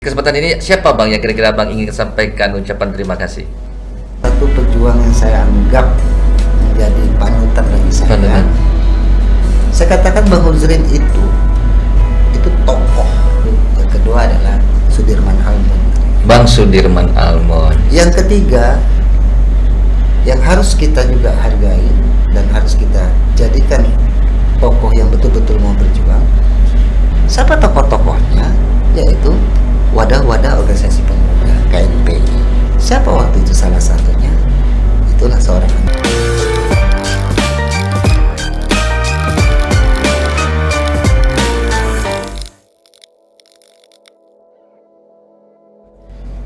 Kesempatan ini siapa Bang yang kira-kira Bang ingin sampaikan ucapan terima kasih? Satu pejuang yang saya anggap menjadi panutan bagi saya. Panutan. Saya katakan Bang Huzrin itu tokoh. Yang kedua adalah Sudirman Almond. Bang Sudirman Almond. Yang ketiga yang harus kita juga hargai dan harus kita jadikan tokoh yang betul-betul mau berjuang. Siapa tokoh-tokohnya? Yaitu wadah-wadah organisasi pemuda KNP. Siapa waktu itu salah satunya? Itulah seorang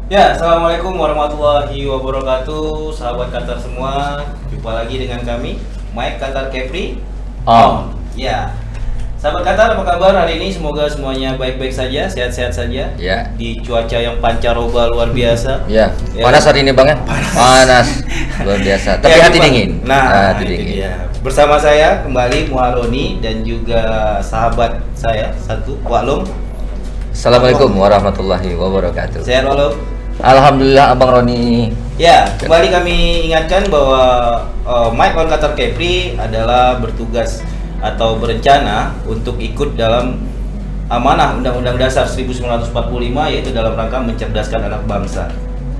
Ya, assalamualaikum warahmatullahi wabarakatuh, sahabat Qatar semua. Jumpa lagi dengan kami, Mike Qatar Kepri. Ya, sahabat Qatar, apa kabar hari ini? Semoga semuanya baik-baik saja, sehat-sehat saja. Ya. Di cuaca yang pancaroba luar biasa. Ya. Ya. Panas hari ini Bang ya? Panas. Luar biasa. Tapi Ya, hati Bang. dingin. Nah, hati itu dingin. dia. Bersama saya kembali Muharoni dan juga sahabat saya satu, Waklum. Assalamualaikum warahmatullahi wabarakatuh. Sehat Waklum? Alhamdulillah Abang Roni. Ya, kembali kami ingatkan bahwa Mike on Qatar Kepri adalah bertugas atau berencana untuk ikut dalam amanah Undang-Undang Dasar 1945, yaitu dalam rangka mencerdaskan anak bangsa.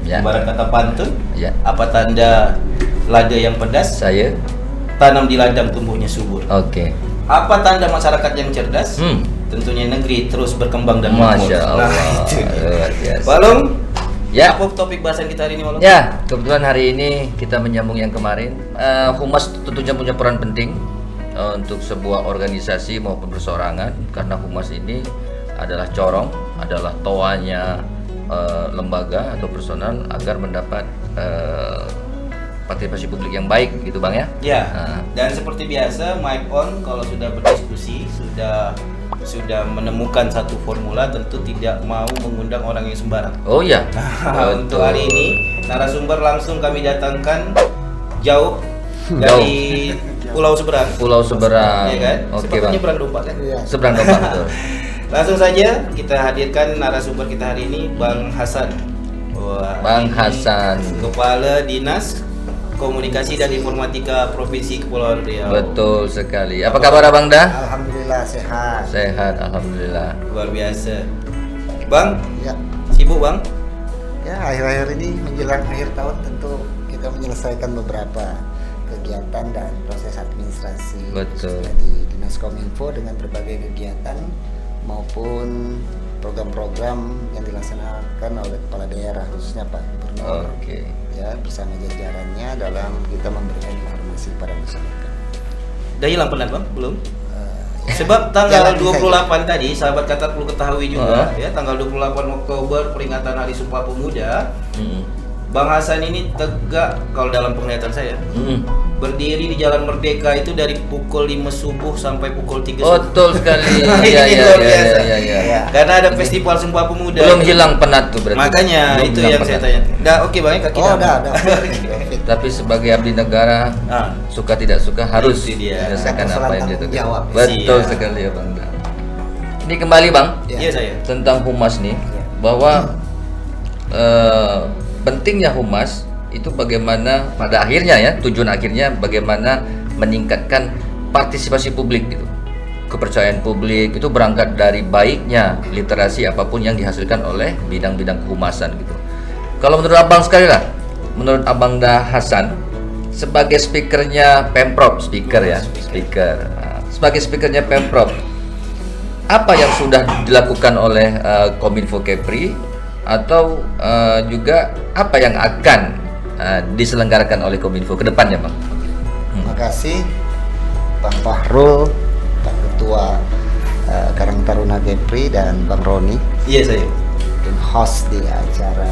Ya. Ibarat kata pantun, Ya. apa tanda lada yang pedas? Saya. Tanam di ladang tumbuhnya subur. Oke. Apa tanda masyarakat yang cerdas? Hmm. Tentunya negeri terus berkembang dan makmur. Masya Allah. Nah, itu dia. Luar biasa. Walum, Ya. apa topik bahasan kita hari ini, Walum? Ya, kebetulan hari ini kita menyambung yang kemarin. Humas tentunya punya peran penting untuk sebuah organisasi maupun perseorangan, karena humas ini adalah corong, adalah toanya lembaga atau personal agar mendapat partisipasi publik yang baik, gitu Bang ya. Ya, Nah. dan seperti biasa, Mike on kalau sudah berdiskusi, sudah menemukan satu formula, tentu tidak mau mengundang orang yang sembarang. Oh iya. Untuk hari ini, narasumber langsung kami datangkan jauh dari Pulau Seberang. Pulau Seberang. Iya kan? Oke Sepertinya Bang. Seberang Domba kan? Iya. Seberang Domba betul. Langsung saja kita hadirkan narasumber kita hari ini, Bang Hasan. Wah, Bang ini Hasan. Kepala Dinas Komunikasi dan Informatika Provinsi Kepulauan Riau. Betul sekali. Apa kabar Abang dah? Alhamdulillah sehat. Sehat, alhamdulillah. Luar biasa. Bang, Ya, sibuk Bang? ya akhir-akhir ini menjelang akhir tahun tentu kita menyelesaikan beberapa kegiatan dan proses administrasi Betul. khususnya di Dinas Kominfo dengan berbagai kegiatan maupun program-program yang dilaksanakan oleh kepala daerah khususnya Pak Gubernur. Oke. Ya, bersama jajarannya dalam kita memberikan informasi kepada masyarakat. Udah hilang penat Bang? Belum? Ya, Sebab tanggal jalani 28 tadi, sahabat Qatar perlu ketahui juga ya, tanggal 28 Oktober peringatan Hari Sumpah Pemuda. Bang Hasan ini tegak kalau dalam penglihatan saya. Berdiri di Jalan Merdeka itu dari pukul 5 subuh sampai pukul 3 subuh. Betul sekali. Ini Iya, iya, luar iya, biasa. iya, iya. Ya. Karena ada festival Sumpah Pemuda. Belum hilang penat tuh berarti. Makanya Belum itu hilang yang saya penat. tanya. Udah oke Bang, kaki Oh, udah. Tapi sebagai abdi negara, Ah. suka tidak suka harus Itu dia. menyelesaikan Ada apa yang tanggung ditentukan. jawab. Betul Siap. sekali ya Bang. Ini kembali Bang Ya. Iya saya. tentang humas nih, Ya. bahwa pentingnya humas itu bagaimana pada akhirnya ya, tujuan akhirnya bagaimana meningkatkan partisipasi publik gitu. Kepercayaan publik itu berangkat dari baiknya literasi apapun yang dihasilkan oleh bidang-bidang kehumasan gitu. Kalau menurut Abang sekali lah, menurut Abang Dah Hasan sebagai speakernya Pemprov, speaker. Nah, sebagai speakernya Pemprov, apa yang sudah dilakukan oleh Kominfo Kepri atau juga apa yang akan diselenggarakan oleh Kominfo ke depannya, Bang? Terima kasih Bang Fahrul, Pak Ketua Karang Taruna Kepri dan Bang Roni Iya saya. yang host di acara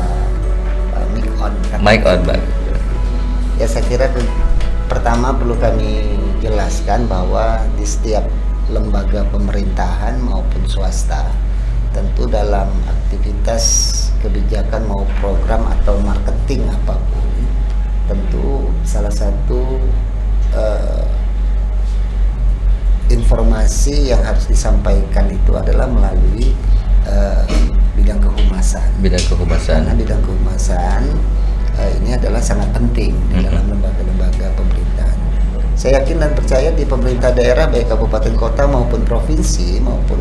Mic On. Mike on, Bang. Ya, saya kira pertama perlu kami jelaskan bahwa di setiap lembaga pemerintahan maupun swasta tentu dalam aktivitas kebijakan mau program atau marketing apapun, tentu salah satu informasi yang harus disampaikan itu adalah melalui bidang kehumasan. Bidang kehumasan. Karena bidang kehumasan ini adalah sangat penting di dalam lembaga-lembaga pemerintahan. Saya yakin dan percaya di pemerintah daerah baik kabupaten kota maupun provinsi maupun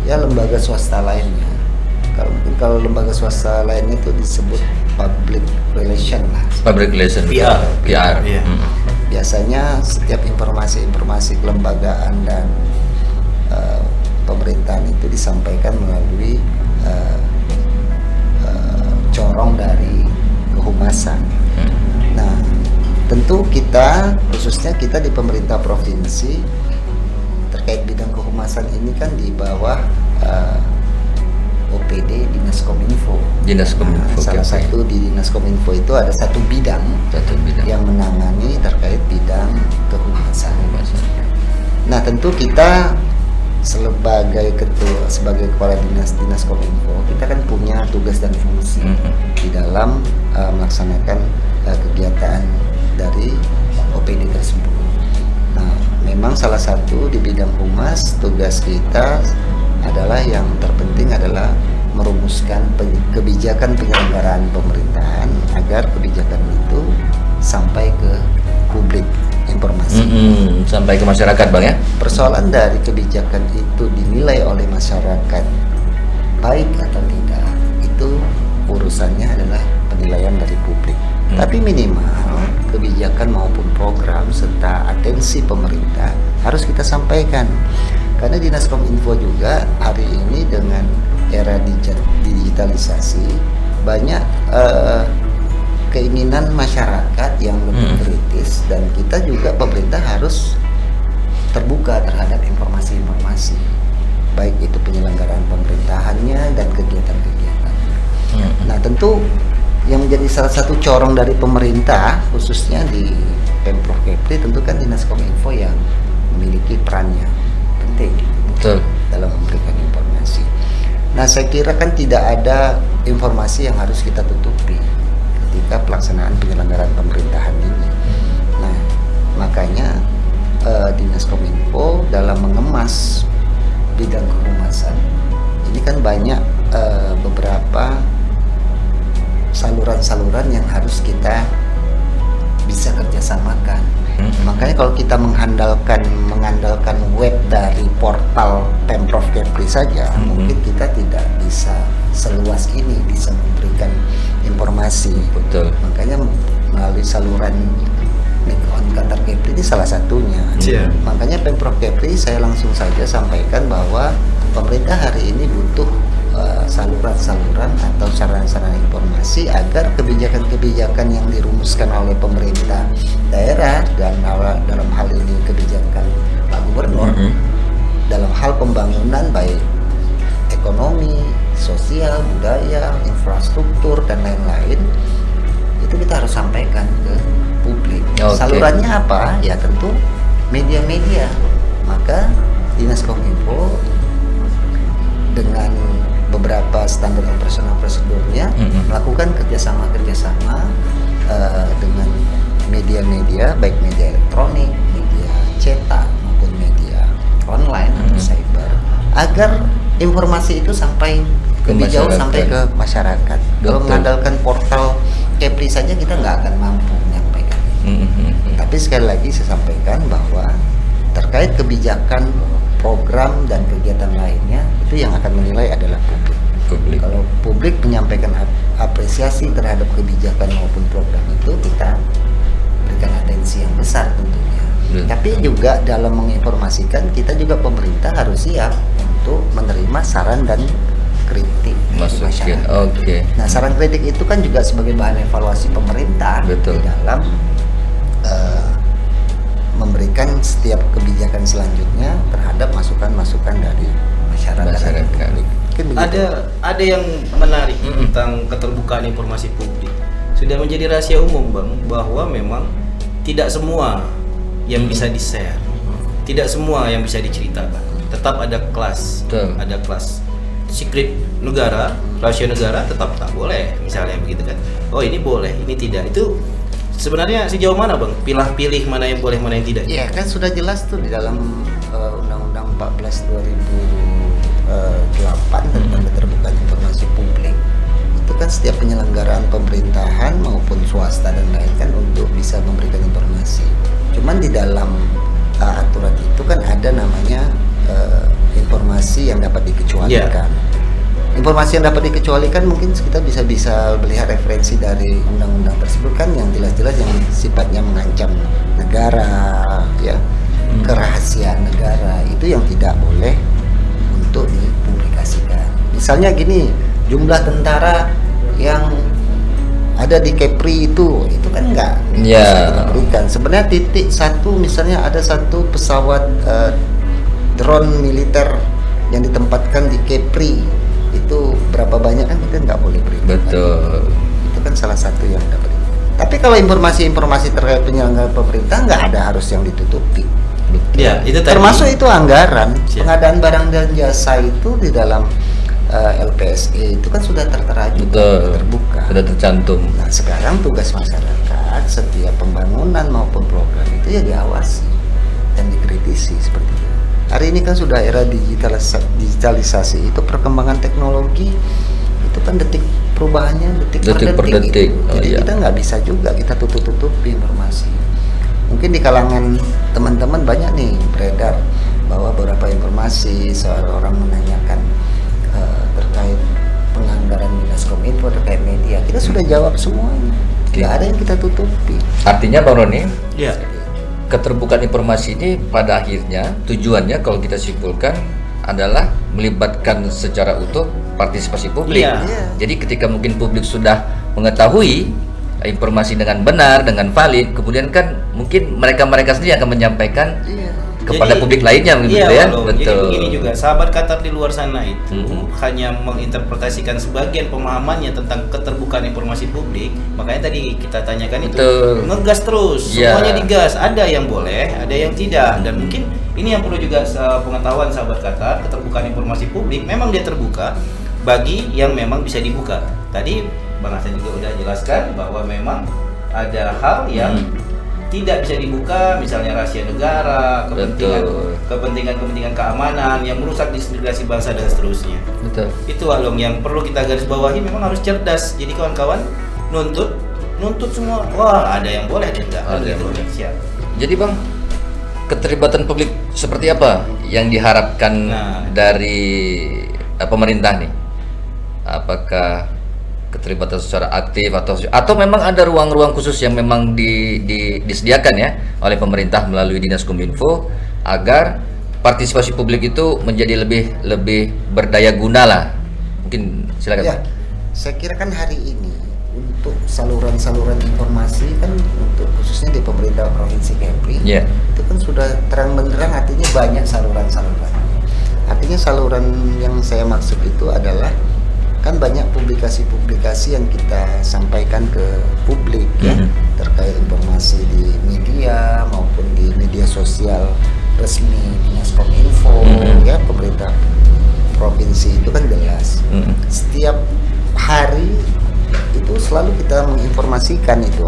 ya lembaga swasta lainnya. Kalau lembaga swasta lainnya itu disebut public relation lah. Public relation. PR. Iya. Biasanya setiap informasi kelembagaan dan pemerintahan itu disampaikan melalui corong dari kehumasan. Nah, tentu kita khususnya kita di pemerintah provinsi terkait bidang kehumasan ini kan di bawah OPD Dinas Kominfo. Dinas Kominfo. Salah satu di Dinas Kominfo itu ada satu bidang yang menangani terkait bidang kehumasan. Nah, tentu kita sebagai kepala dinas Kominfo, kita kan punya tugas dan fungsi di dalam melaksanakan kegiatan dari OPD tersebut. Nah, memang salah satu di bidang humas tugas kita adalah yang terpenting adalah merumuskan kebijakan penyelenggaraan pemerintahan agar kebijakan itu sampai ke publik informasi. Sampai ke masyarakat, Bang ya. Persoalan dari kebijakan itu dinilai oleh masyarakat baik atau tidak, itu urusannya adalah penilaian dari publik. Tapi minimal kebijakan maupun program serta atensi pemerintah harus kita sampaikan. Karena Dinas Kominfo juga hari ini dengan era digitalisasi banyak keinginan masyarakat yang lebih kritis, dan kita juga pemerintah harus terbuka terhadap informasi-informasi baik itu penyelenggaraan pemerintahannya dan kegiatan-kegiatan. Nah, tentu yang menjadi salah satu corong dari pemerintah khususnya di Pemprov Kepri tentu kan Dinas Kominfo yang memiliki peran yang penting dalam memberikan informasi. Nah, saya kira kan tidak ada informasi yang harus kita tutupi ketika pelaksanaan penyelenggaraan pemerintahan ini. Nah, makanya Dinas Kominfo dalam mengemas bidang kehumasan ini kan banyak beberapa saluran-saluran yang harus kita bisa kerjasamakan. Makanya kalau kita mengandalkan web dari portal Pemprov Kepri saja, mungkin kita tidak bisa seluas ini bisa memberikan informasi. Betul. Makanya melalui saluran on Kantor Kepri ini salah satunya. Makanya Pemprov Kepri saya langsung saja sampaikan bahwa pemerintah hari ini butuh saluran-saluran atau sarana-sarana informasi agar kebijakan-kebijakan yang dirumuskan oleh pemerintah daerah dan dalam hal ini kebijakan Pak Gubernur dalam hal pembangunan baik ekonomi, sosial, budaya, infrastruktur dan lain-lain itu kita harus sampaikan ke publik. Salurannya apa? Ya tentu media-media. Maka Dinas Kominfo dengan beberapa standar operasional prosedurnya melakukan kerjasama dengan media-media baik media elektronik, media cetak maupun media online atau cyber agar informasi itu sampai lebih jauh sampai ke masyarakat. Kalau mengandalkan portal Kepri saja kita nggak akan mampu menyampaikan. Tapi sekali lagi saya sampaikan bahwa terkait kebijakan, program dan kegiatan lainnya itu yang akan menilai adalah publik. Kalau publik menyampaikan apresiasi terhadap kebijakan maupun program itu, kita berikan atensi yang besar tentunya. Tapi juga dalam menginformasikan, kita juga pemerintah harus siap untuk menerima saran dan kritik dari masyarakat. Nah, saran kritik itu kan juga sebagai bahan evaluasi pemerintah di dalam memberikan setiap kebijakan selanjutnya terhadap masukan-masukan dari masyarakat. Ada yang menarik tentang keterbukaan informasi publik. Sudah menjadi rahasia umum, Bang, bahwa memang tidak semua yang bisa di-share, tidak semua yang bisa diceritakan. Tetap ada kelas, ada kelas secret negara, rahasia negara tetap tak boleh, misalnya begitu kan. Oh, ini boleh, ini tidak. Itu sebenarnya sejauh mana, Bang? Pilih mana yang boleh, mana yang tidak? Iya, kan sudah jelas tuh di dalam Undang-Undang 14 2008 tentang keterbukaan informasi setiap penyelenggaraan pemerintahan maupun swasta dan lain kan untuk bisa memberikan informasi. Cuman di dalam aturan itu kan ada namanya informasi yang dapat dikecualikan. Informasi yang dapat dikecualikan mungkin kita bisa melihat referensi dari undang-undang tersebut kan yang jelas-jelas yang sifatnya mengancam negara, ya, kerahasiaan negara, itu yang tidak boleh untuk dipublikasikan. Misalnya gini, jumlah tentara yang ada di Kepri itu kan nggak bisa diberikan. Sebenarnya titik satu, misalnya ada satu pesawat drone militer yang ditempatkan di Kepri, itu berapa banyak kan kita nggak boleh beri. Betul. Itu kan salah satu yang dapat. Tapi kalau informasi-informasi terkait penyelenggaraan pemerintah nggak ada harus yang ditutupi. Betul. Ya, itu tadi. Termasuk itu anggaran pengadaan barang dan jasa itu di dalam LPSE itu kan sudah tertera juga, terbuka, sudah tercantum. Nah sekarang tugas masyarakat setiap pembangunan maupun program itu ya diawasi dan dikritisi seperti itu. Hari ini kan sudah era digitalisasi, itu perkembangan teknologi itu kan perubahannya detik per detik. Jadi kita nggak bisa juga kita tutup-tutupi informasi. Mungkin di kalangan teman-teman banyak nih beredar bahwa beberapa informasi seorang menanyakan terkait penganggaran Dinas Kominfo terkait media, kita sudah jawab semuanya. Tidak ada yang kita tutupi. Artinya Bang Roni, keterbukaan informasi ini pada akhirnya tujuannya kalau kita simpulkan adalah melibatkan secara utuh partisipasi publik. Jadi ketika mungkin publik sudah mengetahui informasi dengan benar, dengan valid, kemudian kan mungkin mereka sendiri akan menyampaikan kepada publik lainnya begitu ya. Betul. Jadi begini juga, sahabat Qatar di luar sana itu hanya menginterpretasikan sebagian pemahamannya tentang keterbukaan informasi publik. Makanya tadi kita tanyakan itu ngegas terus, semuanya digas. Ada yang boleh, ada yang tidak. Dan mungkin ini yang perlu juga pengetahuan sahabat Qatar, keterbukaan informasi publik memang dia terbuka bagi yang memang bisa dibuka. Tadi Bang Hasan juga udah jelaskan bahwa memang ada hal yang tidak bisa dibuka, misalnya rahasia negara, kepentingan keamanan yang merusak integrasi bangsa dan seterusnya. Betul. Itu Along yang perlu kita garis bawahi, memang harus cerdas. Jadi kawan-kawan nuntut semua, wah ada yang boleh ada enggak. Ada yang boleh. Siap. Jadi Bang, keterlibatan publik seperti apa yang diharapkan dari pemerintah nih? Apakah keterlibatan secara aktif atau memang ada ruang-ruang khusus yang memang disediakan ya oleh pemerintah melalui Dinas Kominfo agar partisipasi publik itu menjadi lebih berdaya guna lah. Mungkin silakan. Ya, saya kira kan hari ini untuk saluran-saluran informasi kan untuk khususnya di pemerintah Provinsi Kepri itu kan sudah terang benderang, artinya banyak saluran-saluran. Artinya saluran yang saya maksud itu adalah kan banyak publikasi-publikasi yang kita sampaikan ke publik ya, terkait informasi di media maupun di media sosial resmi Dinas Kominfo ya, pemerintah provinsi itu kan jelas. Setiap hari itu selalu kita menginformasikan itu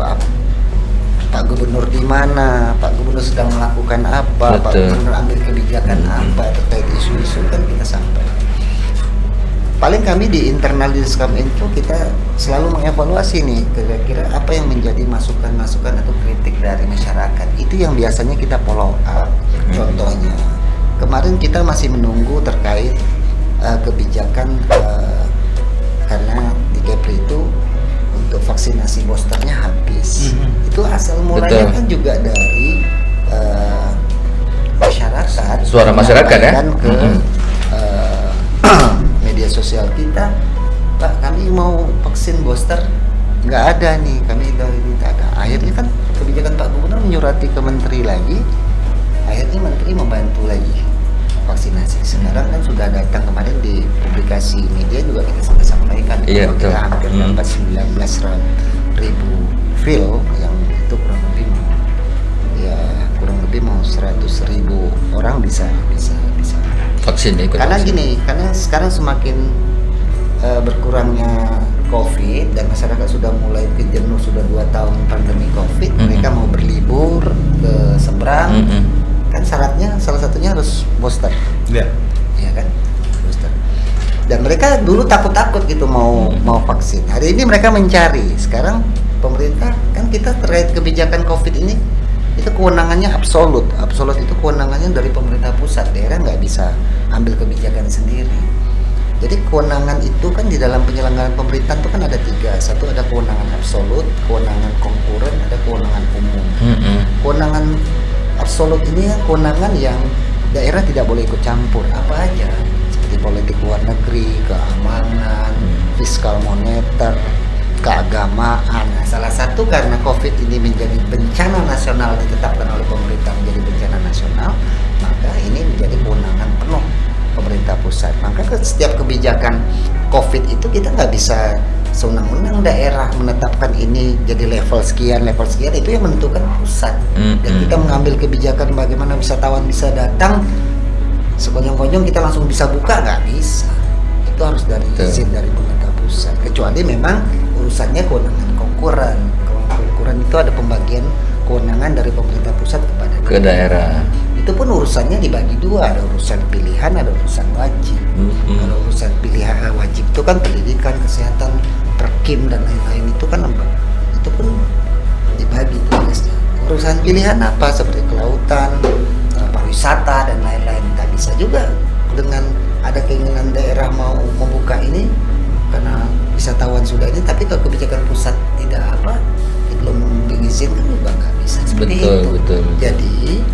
Pak Gubernur di mana, Pak Gubernur sedang melakukan apa, Pak Gubernur ambil kebijakan apa terkait isu-isu kan kita sampaikan. Paling kami di internal Dinas Kominfo kita selalu mengevaluasi nih kira-kira apa yang menjadi masukan-masukan atau kritik dari masyarakat. Itu yang biasanya kita follow up. Contohnya kemarin kita masih menunggu terkait kebijakan karena di Kepri itu untuk vaksinasi boosternya habis. Itu asal mulanya kan juga dari masyarakat. Suara masyarakat ya. Ke media sosial kita, Pak kami mau vaksin booster, nggak ada nih, kami dari tidak ada. Akhirnya kan kebijakan Pak Gubernur menyurati ke Menteri lagi, akhirnya Menteri membantu lagi vaksinasi. Sekarang kan sudah datang kemarin di publikasi media juga kita sudah sampaikan, kita hampir dapat 19.000 fil yang itu kurang lebih mau 100.000 orang bisa vaksin ya, karena vaksin. Karena sekarang semakin berkurangnya COVID dan masyarakat sudah mulai jenuh, sudah 2 tahun pandemi COVID, mereka mau berlibur ke seberang, kan syaratnya salah satunya harus booster, ya kan, booster. Dan mereka dulu takut-takut gitu mau vaksin. Hari ini mereka mencari. Sekarang pemerintah kan kita terkait kebijakan COVID ini itu kewenangannya absolut. Absolut itu kewenangannya dari pemerintah pusat. Daerah nggak bisa ambil kebijakan sendiri. Jadi kewenangan itu kan di dalam penyelenggaraan pemerintahan itu kan ada 3. Satu ada kewenangan absolut, kewenangan konkuren, ada kewenangan umum. Kewenangan absolut ini kewenangan yang daerah tidak boleh ikut campur apa aja, seperti politik luar negeri, keamanan, fiskal moneter, keagamaan. Nah, salah satu karena COVID ini menjadi bencana nasional, ditetapkan oleh pemerintah menjadi bencana nasional, maka ini menjadi kewenangan penuh pemerintah pusat. Maka setiap kebijakan COVID itu kita nggak bisa sewenang-wenang daerah menetapkan ini jadi level sekian, itu yang menentukan pusat. Dan kita mengambil kebijakan bagaimana wisatawan bisa datang sekonyong-konyong kita langsung bisa buka, nggak bisa. Itu harus dari izin dari pemerintah pusat. Kecuali memang urusannya kewenangan konkuren. Konkuren itu ada pembagian kewenangan dari pemerintah pusat kepada ke daerah. Itu pun urusannya dibagi 2, ada urusan pilihan, ada urusan wajib. Kalau urusan pilihan wajib itu kan pendidikan, kesehatan, perkim dan lain-lain itu kan itu pun dibagi tugasnya. Urusan pilihan apa seperti kelautan, pariwisata dan lain-lain. Tak bisa juga dengan ada keinginan daerah mau membuka ini karena wisatawan sudah ini, tapi kalau kebijakan pusat tidak belum diizinkan juga nggak bisa seperti itu. Betul. Jadi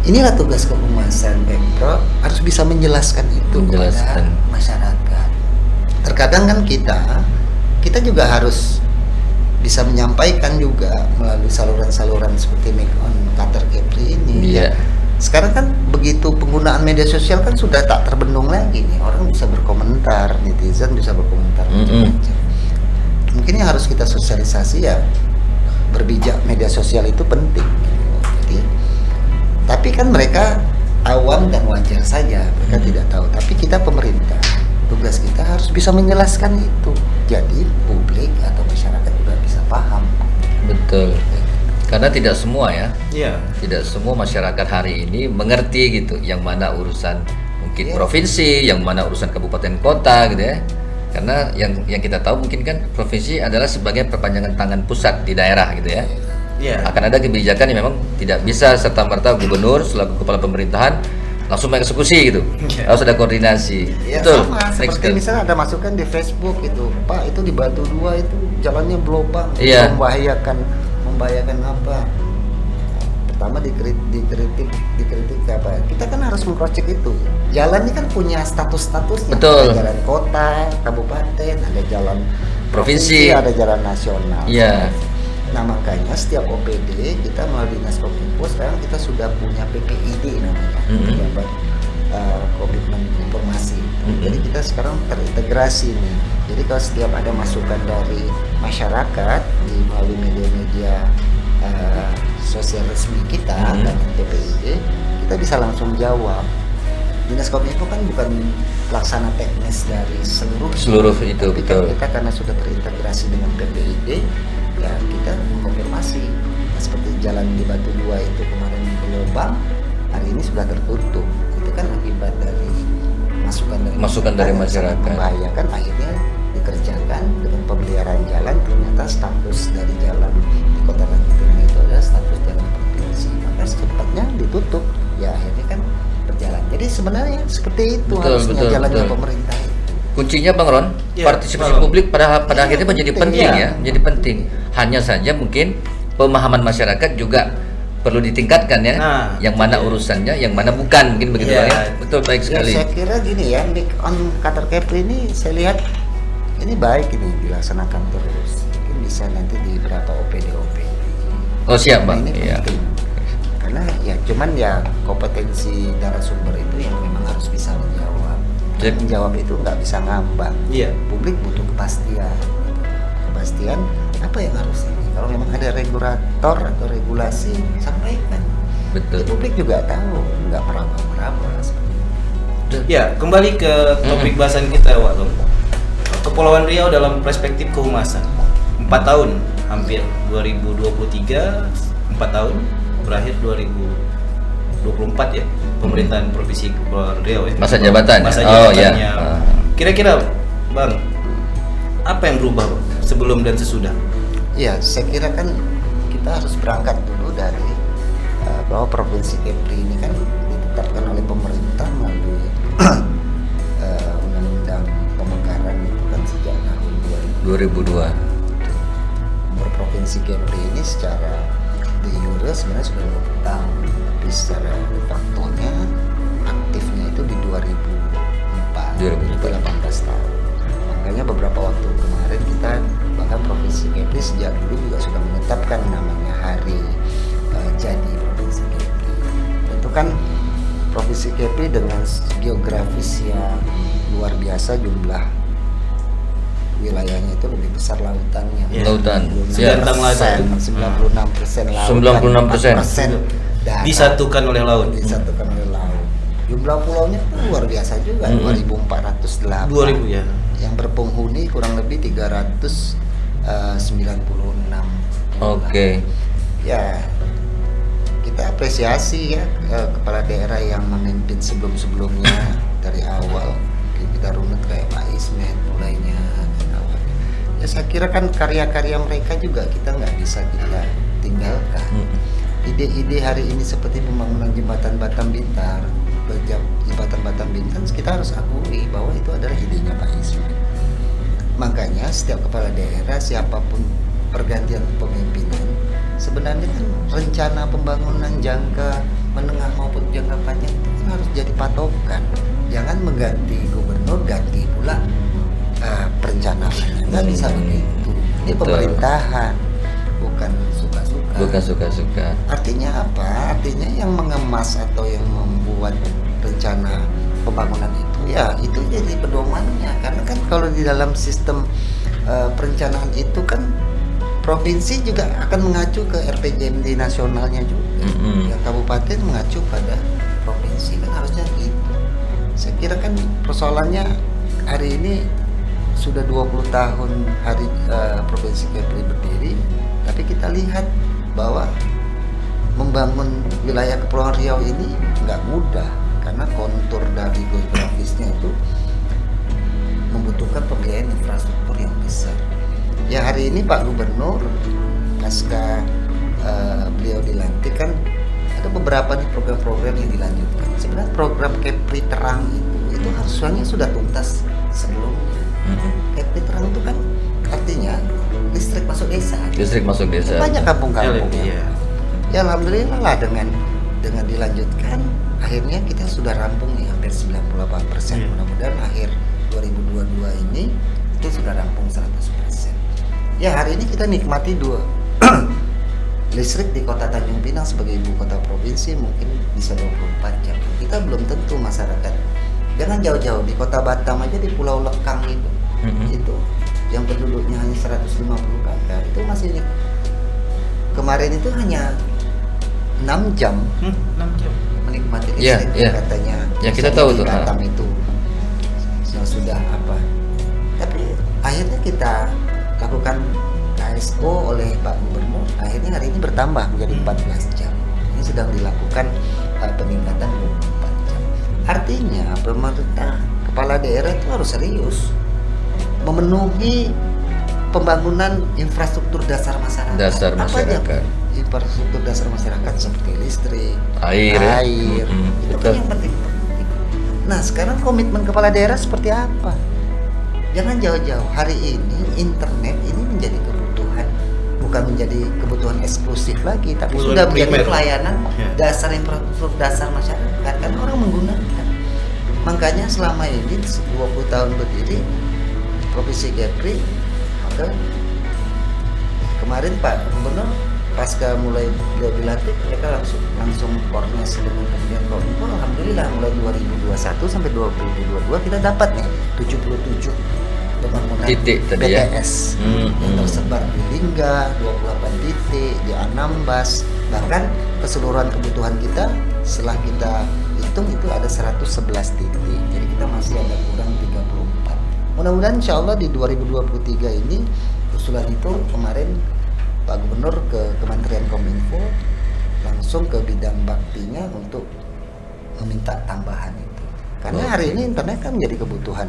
inilah tugas kehumasan Pemprov, harus bisa menjelaskan itu kepada masyarakat. Terkadang kan kita juga harus bisa menyampaikan juga melalui saluran-saluran seperti Make on Qatar Kepri ini. Sekarang kan begitu penggunaan media sosial kan sudah tak terbendung lagi nih, orang bisa berkomentar, netizen bisa berkomentar macam-macam. Mungkin yang harus kita sosialisasi ya, berbijak media sosial itu penting. Jadi, tapi kan mereka awam dan wajar saja, mereka tidak tahu. Tapi kita pemerintah, tugas kita harus bisa menjelaskan itu. Jadi publik atau masyarakat juga bisa paham. Betul. Karena tidak semua ya. Iya. Tidak semua masyarakat hari ini mengerti gitu, yang mana urusan mungkin provinsi, yang mana urusan kabupaten kota gitu ya. Karena yang kita tahu mungkin kan provinsi adalah sebagai perpanjangan tangan pusat di daerah gitu ya. Akan ada kebijakan yang memang tidak bisa serta-merta gubernur selaku kepala pemerintahan langsung mengeksekusi gitu. Harus ada koordinasi. Betul. Sama seperti misalnya ada masukan di Facebook itu, Pak, itu di Batu 2 itu jalannya berlubang, membahayakan apa? Pertama dikritik apa? Kita kan harus mengcross-check itu. Jalan ini kan punya statusnya. Betul. Ada jalan kota, kabupaten, ada jalan provinsi, ada jalan nasional. Iya. Nah, makanya setiap OPD kita melalui Dinas Kominfo sekarang kita sudah punya PPID namanya, Pejabat Komitmen Informasi. Jadi kita sekarang terintegrasi nih. Jadi kalau setiap ada masukan dari masyarakat melalui media-media sosial resmi kita dan PPID, kita bisa langsung jawab. Dinas Kominfo kan bukan pelaksana teknis dari seluruh itu, tapi betul. Kita karena sudah terintegrasi dengan PPID, ya kita mengkonfirmasi. Seperti jalan di Batu 2 itu kemarin berlubang, hari ini sudah tertutup. Itu kan akibat dari masukan dari masyarakat membahayakan, akhirnya dikerjakan dengan pemeliharaan jalan. Ternyata status dari jalan di Kota Batu itu adalah status jalan provinsi, maka secepatnya ditutup. Ya akhirnya kan berjalan. Jadi sebenarnya seperti itu harusnya jalannya pemerintah itu. Kuncinya Bang Ron, partisipasi publik pada akhirnya menjadi penting ya, menjadi penting. Hanya saja mungkin pemahaman masyarakat juga perlu ditingkatkan ya. Yang mana urusannya, yang mana bukan, mungkin begitu ya. Betul, baik sekali. Saya kira gini ya, Make on Qatar Kepri ini saya lihat ini baik, ini dilaksanakan terus. Mungkin bisa nanti di beberapa OPD. Oh siap Bang. Ini penting. Karena ya cuman ya kompetensi narasumber itu yang memang harus bisa menjawab. Menjawab itu nggak bisa ngambang. Publik butuh kepastian apa yang harus ini. Kalau memang ada regulator atau regulasi, sampaikan. Betul. Publik juga tahu, nggak meraba-raba. Ya, kembali ke topik bahasan kita, Wak Long. Kepulauan Riau dalam perspektif kehumasan. 4 tahun, hampir 2023, 4 tahun, berakhir 2024 ya, pemerintahan Provinsi Kepulauan Riau ya. Masa jabatan. Masa jabatannya Kira-kira Bang, apa yang berubah Bang, sebelum dan sesudah? Ya, saya kira kan kita harus berangkat dulu dari bahwa Provinsi Kepri ini kan ditetapkan oleh pemerintah melalui Undang-Undang Pemekaran itu kan sejak tahun 2002. Provinsi Kepri ini secara de jure sebenarnya sudah 20 tahun, tapi secara de facto-nya aktifnya itu di 2004, itu 18 tahun. Makanya beberapa waktu kemarin kita bahkan Provinsi Kepri sejak dulu juga sudah menetapkan namanya hari jadi Provinsi Kepri. Tentu kan Provinsi Kepri dengan geografis yang luar biasa, jumlah wilayahnya itu lebih besar lautannya. Lautan. 96% lautan. 96%. Darat. Disatukan oleh laut. Disatukan oleh laut. Jumlah pulaunya itu luar biasa juga, 2.408. 2000 ya. Yang berpenghuni kurang lebih 396. Oke. Ya, kita apresiasi ya kepala daerah yang memimpin sebelum-sebelumnya dari awal. Kita runut kayak Pak Ismet mulainya. Ya saya kira kan karya-karya mereka juga kita nggak bisa kita tinggalkan. Ide-ide hari ini seperti pembangunan jembatan Batam Bintar, jembatan Batam Bintar, kita harus akui bahwa itu adalah idenya Pak Ismet. Makanya setiap kepala daerah, siapapun pergantian pemimpinan, sebenarnya kan rencana pembangunan jangka menengah maupun jangka panjang itu kan harus jadi patokan. Jangan mengganti gubernur, ganti pula perencanaan. Nggak bisa begitu. Ini Betul. pemerintahan, bukan suka-suka. Bukan suka-suka. Artinya apa? Artinya yang mengemas atau yang membuat rencana pembangunan itu ya itu jadi pedomannya. Karena kan kalau di dalam sistem perencanaan itu kan provinsi juga akan mengacu ke RPJMD nasionalnya juga. Yang kabupaten mengacu pada provinsi, kan harusnya gitu. Saya kira kan persoalannya hari ini sudah 20 tahun hari Provinsi Kepri berdiri, tapi kita lihat bahwa membangun wilayah Kepulauan Riau ini nggak mudah karena kontur dari geografisnya itu membutuhkan pembiayaan infrastruktur yang besar. Ya hari ini Pak Gubernur pasca beliau dilantik kan ada beberapa nih program-program yang dilanjutkan. Sebenarnya program Kepri Terang itu harusnya sudah tuntas sebelumnya. Kepri Terang itu kan artinya listrik masuk desa. Listrik masuk desa. Banyak kampung-kampung Iya. ya alhamdulillah lah dengan dilanjutkan akhirnya kita sudah rampung nih hampir 98%. Mudah-mudahan akhir 2022 ini itu sudah rampung 100%. Ya hari ini kita nikmati listrik di Kota Tanjung Pinang sebagai ibu kota provinsi mungkin bisa 24 jam. Kita belum tentu masyarakat. Jangan jauh-jauh di Kota Batam aja, di Pulau Lekang itu yang penduduknya hanya 150 kakak itu masih kemarin itu hanya 6 jam 6 jam menikmati Iya, listrik iya. katanya. Ya, kita Misalnya tahu di tuh, Batam itu sudah apa. Tapi akhirnya kita lakukan KSO oleh Pak Gubernur, akhirnya hari ini bertambah menjadi 14 jam. Ini sedang dilakukan peningkatan 24 jam. Artinya pemerintah, kepala daerah itu harus serius memenuhi pembangunan infrastruktur dasar masyarakat. Dasar Apa aja masyarakat. infrastruktur dasar masyarakat seperti listrik, Air, ya. itu Betul. kan yang penting. Nah sekarang komitmen kepala daerah seperti apa? Jangan jauh-jauh. Hari ini internet ini menjadi kebutuhan, bukan menjadi kebutuhan eksklusif lagi, tapi Kebutuhan sudah menjadi primer. pelayanan Ya. dasar infrastruktur dasar masyarakat. Kan orang menggunakan. Makanya selama ini 20 tahun berdiri Provinsi Kepri, maka kemarin Pak Gubernur pasca mulai beliau dilantik, mereka langsung koordinasi dengan Kementerian Kominfo. Alhamdulillah mulai 2021 sampai 2022 kita dapat nih 77 pembangunan Titik tadi ya. BTS yang tersebar di Lingga, 28 titik, di Anambas, bahkan keseluruhan kebutuhan kita setelah kita hitung itu ada 111 titik. Jadi kita masih ada kurang 34. Mudah-mudahan insya Allah di 2023 ini usulan itu kemarin Pak Gubernur ke Kementerian Kominfo langsung ke bidang baktinya untuk meminta tambahan itu. Karena hari ini internet kan menjadi kebutuhan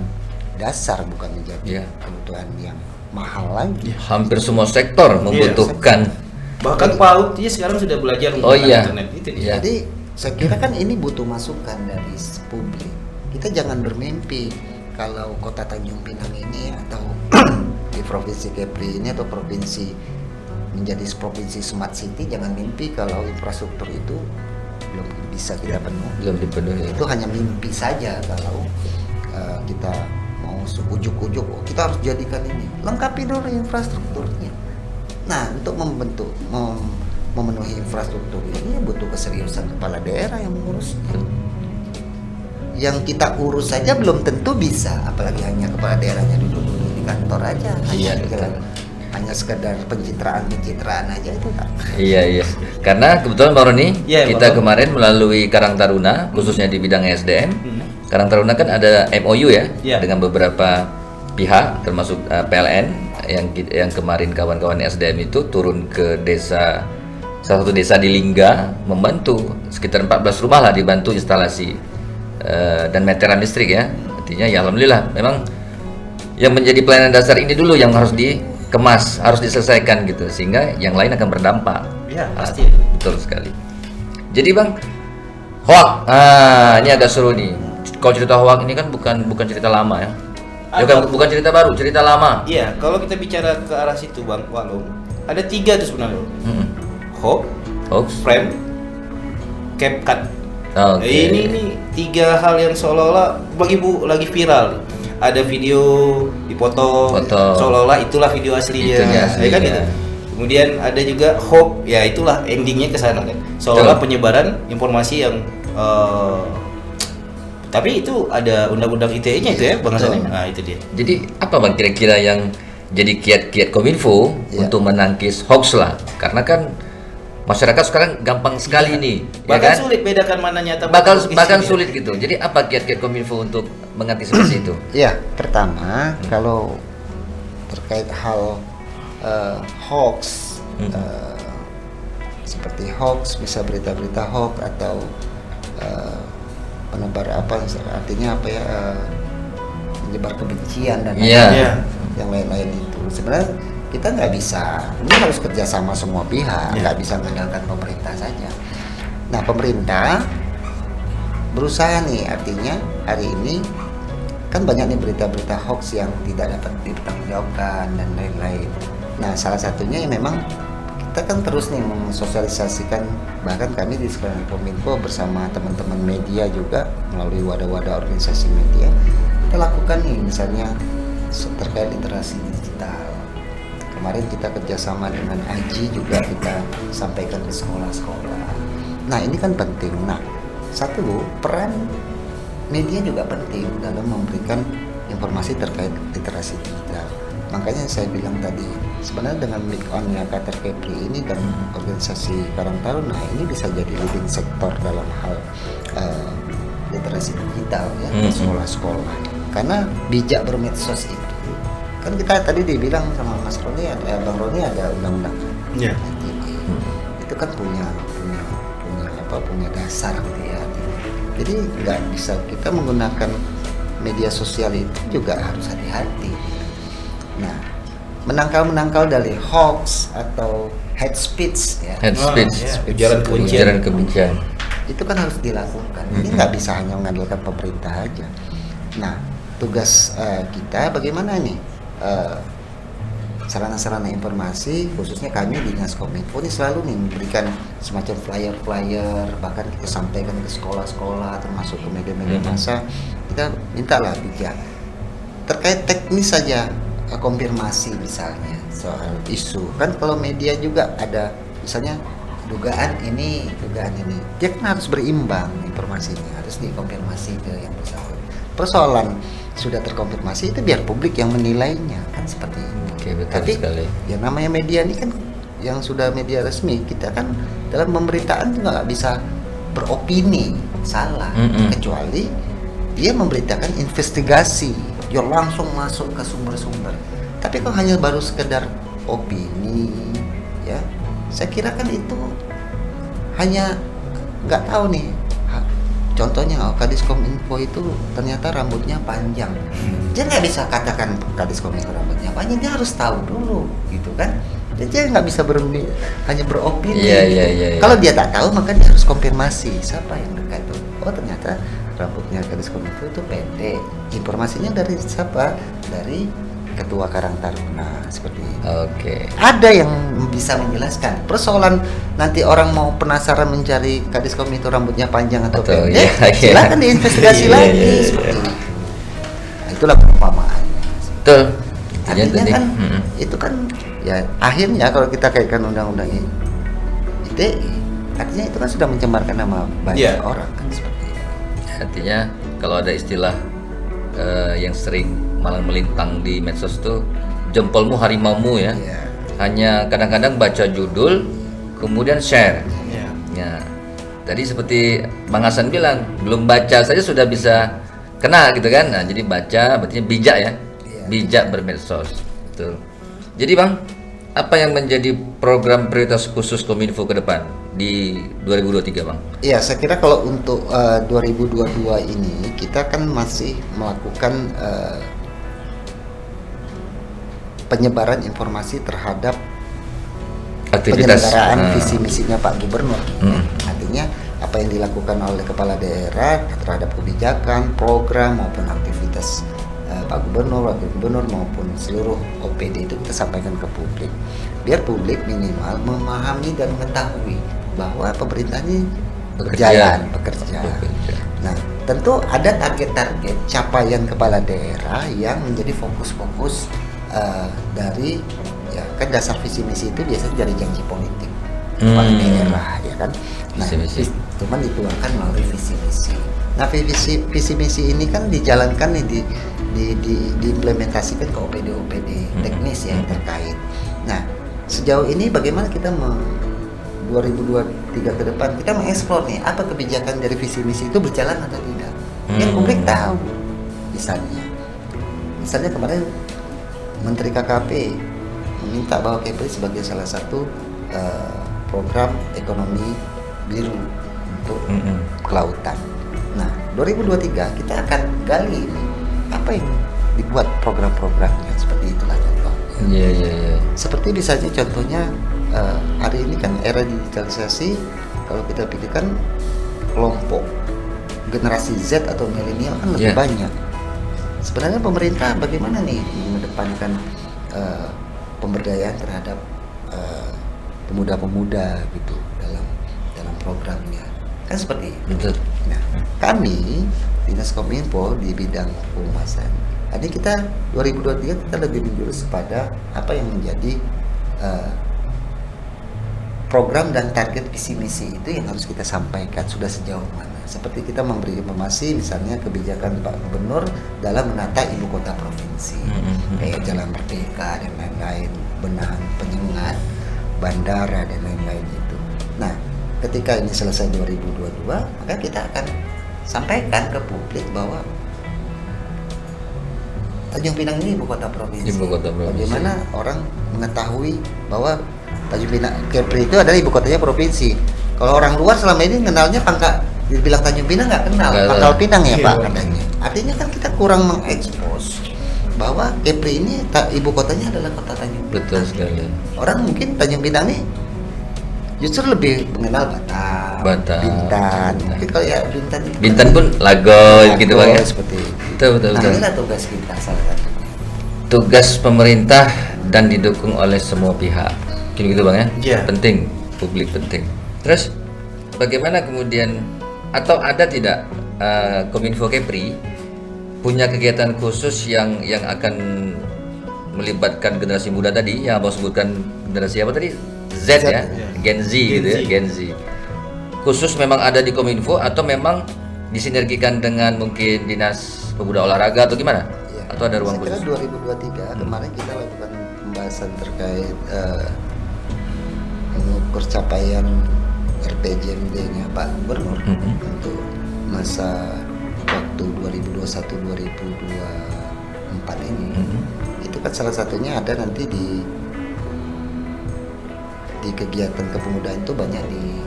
dasar, bukan menjadi kebutuhan yang mahal lagi. Hampir semua sektor membutuhkan. Bahkan PAUD ya sekarang sudah belajar menggunakan internet itu. Jadi saya kira kan ini butuh masukan dari publik. Kita jangan bermimpi kalau kota Tanjung Pinang ini atau di provinsi Kepri ini atau provinsi menjadi provinsi smart city, jangan mimpi kalau infrastruktur itu belum bisa kita penuhi. Belum dipenuhi. Itu hanya mimpi saja kalau kita mau ujuk-ujuk kita harus jadikan ini. Lengkapi dulu infrastrukturnya. Nah, untuk memenuhi infrastruktur ini butuh keseriusan kepala daerah yang mengurusnya. Yang kita urus saja belum tentu bisa, apalagi hanya kepala daerahnya duduk di kantor aja, hanya sekedar pencitraan aja itu kan. Iya. Karena kebetulan Bang Roni, kita kemarin melalui Karang Taruna, khususnya di bidang SDM. Karang Taruna kan ada MOU dengan beberapa pihak, termasuk PLN yang kemarin kawan-kawan SDM itu turun ke desa, salah satu desa di Lingga, membantu sekitar 14 rumah lah, dibantu instalasi dan meteran listrik ya. Artinya ya alhamdulillah, memang yang menjadi pelayanan dasar ini dulu yang harus dikemas, harus diselesaikan gitu, sehingga yang lain akan berdampak. Ya pasti. Betul sekali. Jadi Bang, hoak, ini agak seru nih. Kalau cerita hoak ini kan bukan cerita lama ya. Bukan cerita baru, cerita lama. Iya, kalau kita bicara ke arah situ Bang Walung, ada 3 tuh sebenarnya. Hoax, frame, CapCut. Ini 3 hal yang seolah-olah lagi viral. Ada video dipotong, seolah-olah itulah video aslinya, ya kan gitu. Kemudian ada juga hoax, ya itulah endingnya ke sana kan. Seolah-olah penyebaran informasi yang tapi itu ada undang-undang ITE-nya itu ya Bang Hasan. Nah, itu dia. Jadi apa Bang kira-kira yang jadi kiat-kiat Kominfo untuk menangkis hoax lah? Karena kan masyarakat sekarang gampang sekali nih, bahkan ya kan? sulit bedakan mana nyata, bahkan sulit gitu. Jadi apa kiat-kiat Kominfo untuk mengantisipasi itu? Ya, pertama kalau terkait hal hoax, seperti hoax, bisa berita-berita hoax atau penebar artinya menyebar kebencian dan yang lain-lain itu. Sebenarnya kita nggak bisa, ini harus kerjasama semua pihak, nggak bisa mengandalkan pemerintah saja. Nah, pemerintah berusaha nih, artinya hari ini kan banyak nih berita-berita hoax yang tidak dapat dipertanggungjawabkan dan lain-lain. Nah, salah satunya memang kita kan terus nih mensosialisasikan, bahkan kami di sekolah Kominfo bersama teman-teman media juga melalui wadah-wadah organisasi media, kita lakukan nih misalnya terkait literasi digital. Kemarin kita kerjasama dengan AJI juga kita sampaikan ke sekolah-sekolah. Nah, ini kan penting. Nah, satu, peran media juga penting dalam memberikan informasi terkait literasi digital. Makanya saya bilang tadi, sebenarnya dengan make on-nya Qatar Kepri ini dan organisasi Karang Taruna ini bisa jadi leading sektor dalam hal literasi digital ya, di sekolah-sekolah. Karena bijak bermedsos itu kan kita tadi dibilang sama Mas Roni, Bang Roni ada undang-undang. Iya. Itu kan punya dasar gitu ya. Jadi nggak bisa kita menggunakan media sosial itu juga harus hati-hati. Nah, menangkal dari hoax atau hate speech ya. Ujaran kebencian. Itu kan harus dilakukan. Ini nggak bisa hanya mengandalkan pemerintah aja. Nah, tugas kita bagaimana nih sarana-sarana informasi, khususnya kami di Dinas Kominfo ini selalu nih memberikan semacam flyer, bahkan kita sampaikan ke sekolah-sekolah termasuk ke media-media massa. Kita mintalah bijak terkait teknis saja, konfirmasi misalnya soal isu. Kan kalau media juga ada misalnya dugaan ini, dia kan harus berimbang informasinya, harus dikonfirmasi ke yang bersangkutan. Persoalan sudah terkonfirmasi itu biar publik yang menilainya, kan seperti ini. Oke, betul. Tapi sekali. yang namanya media ini kan yang sudah media resmi, kita kan dalam pemberitaan juga nggak bisa beropini salah, kecuali dia memberitakan investigasi, dia langsung masuk ke sumber-sumber. Tapi kalau hanya baru sekedar opini, ya, saya kira kan itu hanya nggak tahu nih contohnya Kadiskominfo itu ternyata rambutnya panjang. Dia nggak bisa katakan Kadiskominfo rambutnya panjang, dia harus tahu dulu gitu kan. Dia nggak bisa hanya beropini. Iya. Kalau dia tak tahu maka dia harus konfirmasi siapa yang dekat itu. Oh ternyata rambutnya Kadiskominfo itu pendek. Informasinya dari siapa? Dari Ketua Karang Taruna seperti itu. Oke. Ada yang bisa menjelaskan. Persoalan nanti orang mau penasaran mencari Kadiskominfo rambutnya panjang atau pendek, silakan diinvestigasi lagi. Seperti itu. Nah, itulah perumpamaannya. Betul. Artinya kan itu kan ya akhirnya kalau kita kaitkan undang-undang ITE, artinya itu kan sudah mencemarkan nama baik orang kan seperti itu. Artinya kalau ada istilah yang sering malah melintang di medsos tuh jempolmu harimaumu ya. Hanya kadang-kadang baca judul kemudian share. Ya. Tadi seperti Bang Hasan bilang, belum baca saja sudah bisa kena gitu kan. Nah, jadi baca berarti bijak ya. Bijak bermedsos. Betul. Jadi Bang, apa yang menjadi program prioritas khusus Kominfo ke depan di 2023 Bang? Iya, saya kira kalau untuk 2022 ini kita kan masih melakukan penyebaran informasi terhadap penyelenggaraan visi misinya Pak Gubernur. Artinya apa yang dilakukan oleh kepala daerah terhadap kebijakan, program maupun aktivitas Pak Gubernur, Wakil Gubernur maupun seluruh OPD itu kita sampaikan ke publik. Biar publik minimal memahami dan mengetahui bahwa pemerintah ini berjalan, bekerja. Nah, tentu ada target-target capaian kepala daerah yang menjadi fokus-fokus dari ya kan dasar visi misi itu biasanya dari janji politik kepala daerah ya kan. Nah, cuman dituangkan melalui visi misi. Nah, visi misi ini kan dijalankan diimplementasikan ke OPD teknis yang terkait. Nah, sejauh ini bagaimana kita 2023 ke depan kita mengeksplor nih apa kebijakan dari visi misi itu berjalan atau tidak. Yang publik tahu. Misalnya kemarin Menteri KKP meminta bahwa Kepri sebagai salah satu program ekonomi biru untuk kelautan. Nah, 2023 kita akan gali ini apa yang dibuat program-programnya seperti itulah contohnya. Iya. Seperti misalnya contohnya hari ini kan era digitalisasi, kalau kita pikirkan kelompok generasi Z atau milenial kan lebih banyak. Sebenarnya pemerintah bagaimana nih mengedepankan pemberdayaan terhadap pemuda-pemuda gitu dalam programnya kan seperti itu. Nah, kami Dinas Kominfo di bidang kehumasan. Jadi kita 2023 kita lebih menjurus pada apa yang menjadi program dan target visi misi itu yang harus kita sampaikan sudah sejauh mana. Seperti kita memberi informasi misalnya kebijakan Pak Gubernur dalam menata ibu kota provinsi, kayak Jalan Merdeka dan lain-lain, benahan penyengat, bandara dan lain-lain itu. Nah, ketika ini selesai 2022, maka kita akan sampaikan ke publik bahwa Tanjung Pinang ini ibu kota provinsi. Bagaimana orang mengetahui bahwa Tanjung Pinang Kepri itu adalah ibu kotanya provinsi. Kalau orang luar selama ini kenalnya dibilang Tanjung Pinang nggak kenal, Pangkal Pinang ya Pak katanya. Artinya kan kita kurang mengekspos bahwa Kepri ini ibu kotanya adalah kota Tanjung Pinang. Betul sekali. Orang mungkin Tanjung Pinang nih justru lebih mengenal Batam. Bintan. Mungkin kalau ya Bintan pun Lagoy gitu Bang ya. Seperti itu. Betul. Nah, inilah tugas kita salah satunya. Tugas pemerintah dan didukung oleh semua pihak. Gitu Bang ya. Iya. Penting, publik penting. Terus bagaimana kemudian atau ada tidak Kominfo Kepri punya kegiatan khusus yang akan melibatkan generasi muda tadi yang Abang sebutkan generasi apa tadi? Z ya, Gen Z gitu ya, Gen Z. Khusus memang ada di Kominfo atau memang disinergikan dengan mungkin Dinas Pemuda Olahraga atau gimana? Ya, atau ada ruang khusus? Saya kira 2023 kemarin kita lakukan pembahasan terkait mengukur capaian RPJMD-nya Pak Gubernur untuk masa waktu 2021-2024 ini. Itu kan salah satunya ada nanti di kegiatan kepemudaan itu banyak di